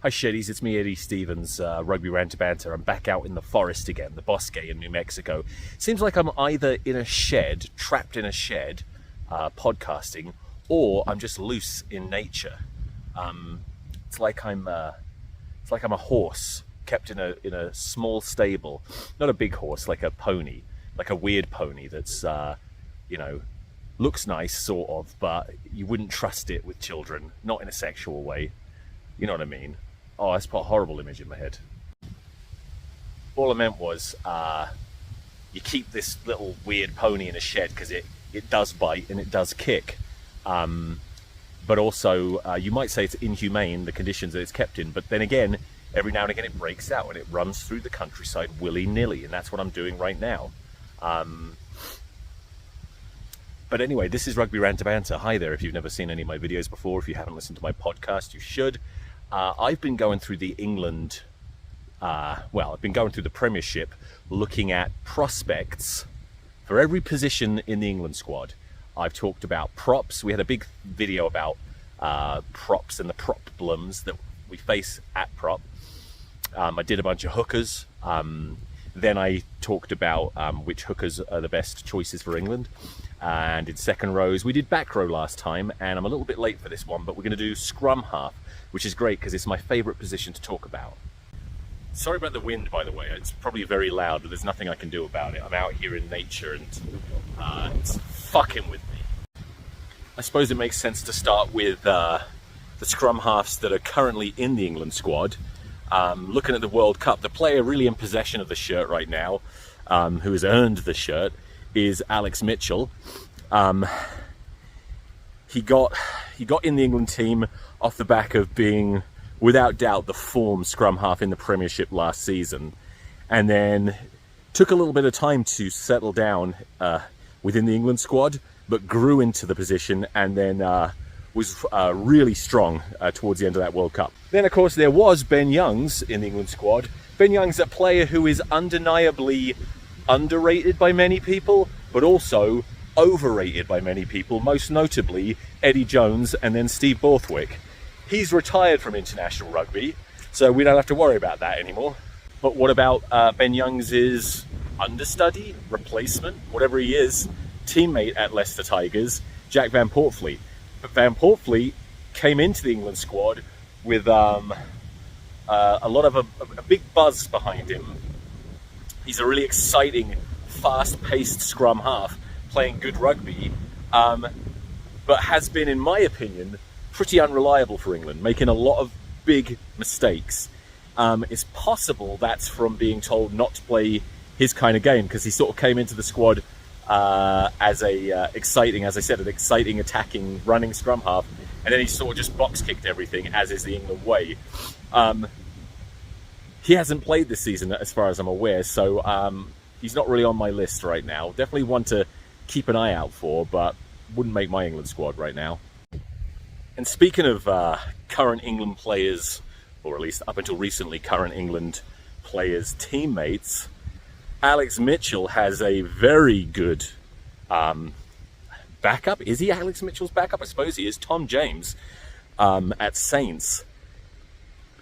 Hi Sheddies, it's me Eddie Stevens, Rugby Rant to Banter. I'm back out in the forest again, the Bosque in New Mexico. Seems like I'm either in a shed, trapped in a shed, podcasting, or I'm just loose in nature. It's like I'm a horse kept in a small stable, not a big horse, like a pony, like a weird pony that's looks nice sort of, but you wouldn't trust it with children, not in a sexual way. You know what I mean? Oh, that's put a horrible image in my head. All I meant was, you keep this little weird pony in a shed because it does bite and it does kick. But also, you might say it's inhumane, the conditions that it's kept in. But then again, every now and again it breaks out and it runs through the countryside willy-nilly. And that's what I'm doing right now. But anyway, this is Rugby Rant to Banter. Hi there, if you've never seen any of my videos before, if you haven't listened to my podcast, you should. I've been going through the England, I've been going through the Premiership, looking at prospects for every position in the England squad. I've talked about props. We had a big video about props and the problems that we face at prop. I did a bunch of hookers. Then I talked about which hookers are the best choices for England. And in second rows, we did back row last time, and I'm a little bit late for this one, but we're going to do scrum half, which is great because it's my favourite position to talk about. Sorry about the wind, by the way. It's probably very loud, but there's nothing I can do about it. I'm out here in nature, and it's fucking with me. I suppose it makes sense to start with the scrum halves that are currently in the England squad. Looking at the World Cup, the player really in possession of the shirt right now, who has earned the shirt, is Alex Mitchell. He got in the England team off the back of being, without doubt, the form scrum half in the Premiership last season, and then took a little bit of time to settle down within the England squad, but grew into the position, and then was really strong towards the end of that World Cup. Then, of course, there was Ben Youngs in the England squad. Ben Youngs, a player who is undeniably underrated by many people, but also overrated by many people, most notably Eddie Jones and then Steve Borthwick. He's retired from international rugby, so we don't have to worry about that anymore. But what about Ben Youngs' understudy, replacement, whatever he is, teammate at Leicester Tigers, Jack Van Portfleet? But Van Portfleet came into the England squad with a lot of a big buzz behind him. He's a really exciting, fast-paced scrum half, playing good rugby, but has been, in my opinion, pretty unreliable for England, making a lot of big mistakes. It's possible that's from being told not to play his kind of game, because he sort of came into the squad as a exciting, as I said, an exciting, attacking, running scrum half, and then he sort of just box-kicked everything, as is the England way. He hasn't played this season, as far as I'm aware, so he's not really on my list right now. Definitely one to keep an eye out for, but wouldn't make my England squad right now. And speaking of current England players, or at least up until recently current England players' teammates, Alex Mitchell has a very good backup. Is he Alex Mitchell's backup? I suppose he is. Tom James at Saints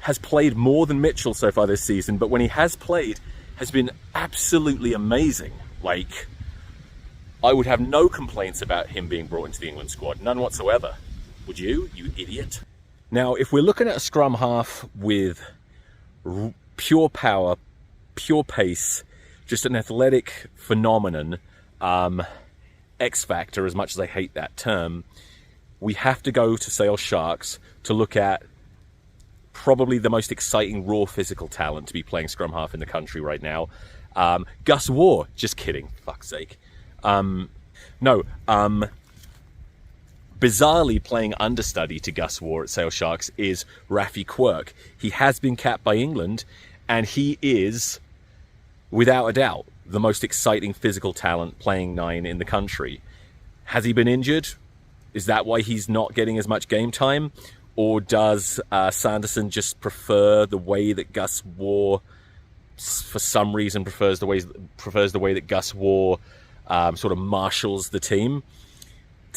has played more than Mitchell so far this season, but when he has played, has been absolutely amazing. Like, I would have no complaints about him being brought into the England squad, none whatsoever. Would you idiot? Now, if we're looking at a scrum half with pure power, pure pace, just an athletic phenomenon, X factor, as much as I hate that term, we have to go to Sale Sharks to look at probably the most exciting raw physical talent to be playing scrum half in the country right now. Gus Waugh, just kidding, fuck's sake. Bizarrely playing understudy to Gus Waugh at Sale Sharks is Rafi Quirk. He has been capped by England, and he is, without a doubt, the most exciting physical talent playing 9 in the country. Has he been injured? Is that why he's not getting as much game time? Or does Sanderson just prefer the way that Gus Waugh, for some reason, prefers the way that Gus Waugh sort of marshals the team?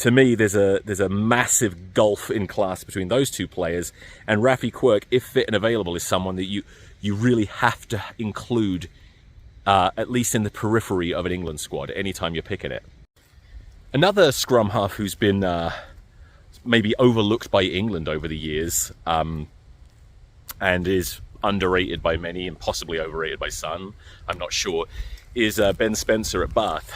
to me, there's a massive gulf in class between those two players, and Rafi Quirk, if fit and available, is someone that you really have to include, at least in the periphery of an England squad, anytime you're picking it. Another scrum half who's been maybe overlooked by England over the years, and is underrated by many and possibly overrated by some, I'm not sure, is Ben Spencer at Bath.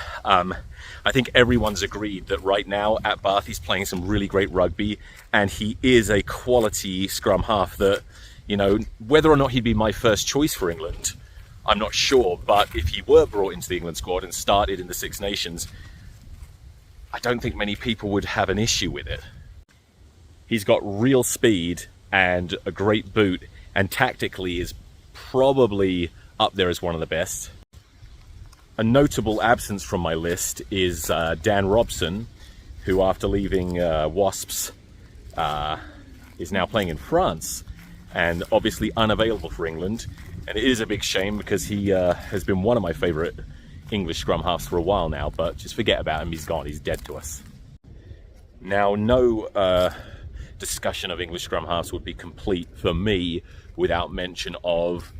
I think everyone's agreed that right now at Bath he's playing some really great rugby, and he is a quality scrum half that, you know, whether or not he'd be my first choice for England, I'm not sure, but if he were brought into the England squad and started in the Six Nations, I don't think many people would have an issue with it. He's got real speed and a great boot, and tactically is probably up there as one of the best. A notable absence from my list is Dan Robson, who after leaving Wasps is now playing in France and obviously unavailable for England. And it is a big shame because he has been one of my favourite English scrum halves for a while now, but just forget about him, he's gone, he's dead to us. Now, no discussion of English scrum halves would be complete for me without mention of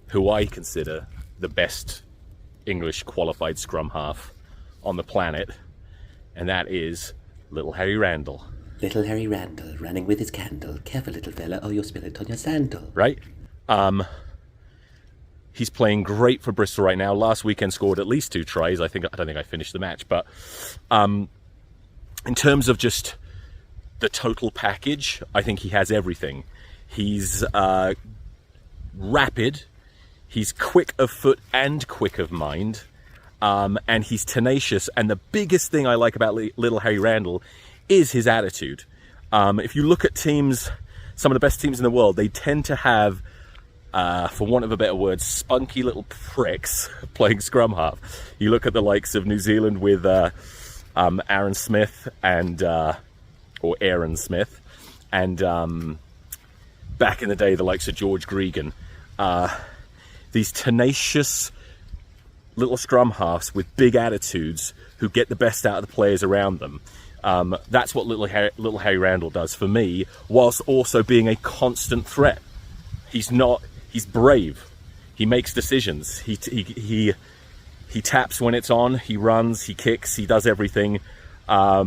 who I consider the best English qualified scrum half on the planet, and that is little Harry Randall. Little Harry Randall, running with his candle. Careful, little fella, or you'll spill it on your sandal. Right? He's playing great for Bristol right now. Last weekend scored at least 2 tries. I don't think I finished the match, but in terms of just the total package, I think he has everything. He's rapid. He's quick of foot and quick of mind, and he's tenacious. And the biggest thing I like about little Harry Randall is his attitude. If you look at teams, some of the best teams in the world, they tend to have, for want of a better word, spunky little pricks playing scrum half. You look at the likes of New Zealand with Aaron Smith and or Aaron Smith, and back in the day the likes of George Gregan. These tenacious little scrum halves with big attitudes who get the best out of the players around them. That's what little Harry Randall does for me, whilst also being a constant threat. He's brave. He makes decisions. He taps when it's on. He runs. He kicks. He does everything. I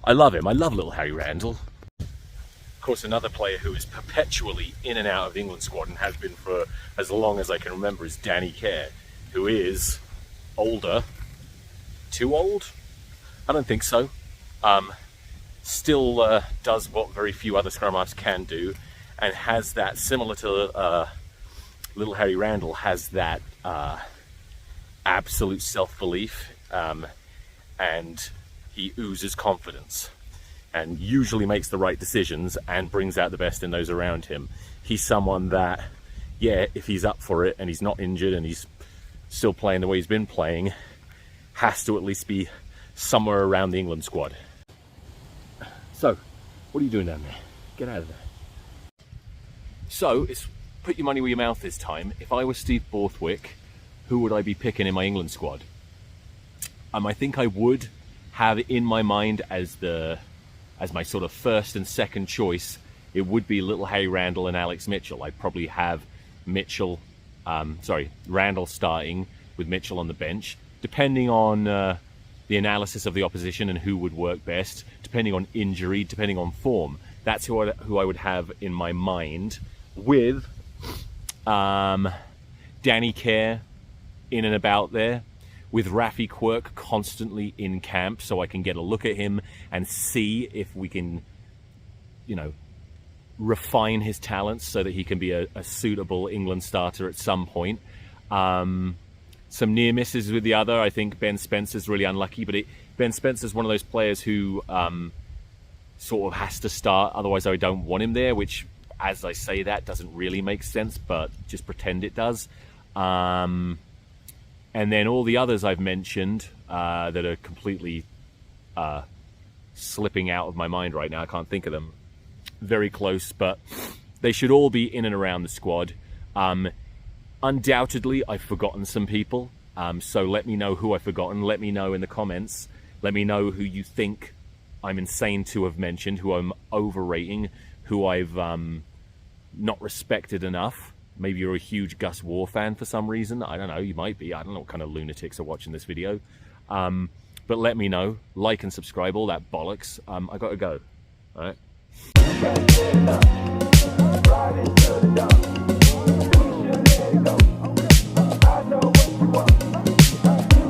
love him. I love little Harry Randall. Of course, another player who is perpetually in and out of the England squad and has been for as long as I can remember is Danny Kerr, who is older. Too old? I don't think so. Still does what very few other scrum halves can do, and has that, similar to little Harry Randall, has that absolute self-belief, and he oozes confidence, and usually makes the right decisions and brings out the best in those around him. He's someone that, yeah, if he's up for it and he's not injured and he's still playing the way he's been playing, has to at least be somewhere around the England squad. So, what are you doing down there? Get out of there. So, it's put your money where your mouth this time. If I was Steve Borthwick, who would I be picking in my England squad? I think I would have in my mind as my sort of first and second choice, it would be little Harry Randall and Alex Mitchell. I'd probably have Randall starting with Mitchell on the bench, depending on the analysis of the opposition and who would work best, depending on injury, depending on form. That's who I would have in my mind, with Danny Kerr in and about there, with Rafi Quirk constantly in camp, so I can get a look at him and see if we can, refine his talents so that he can be a suitable England starter at some point. Some near misses with the other. I think Ben Spencer's really unlucky, but Ben Spencer's one of those players who sort of has to start, otherwise I don't want him there, which, as I say that, doesn't really make sense, but just pretend it does. And then all the others I've mentioned that are completely slipping out of my mind right now, I can't think of them. Very close, but they should all be in and around the squad. Undoubtedly, I've forgotten some people, so let me know who I've forgotten. Let me know in the comments Let me know who you think I'm insane to have mentioned, who I'm overrating, who I've not respected enough. Maybe you're a huge Gus War fan for some reason. I don't know, you might be. I don't know what kind of lunatics are watching this video. But let me know. Like and subscribe, all that bollocks. I gotta go. All right.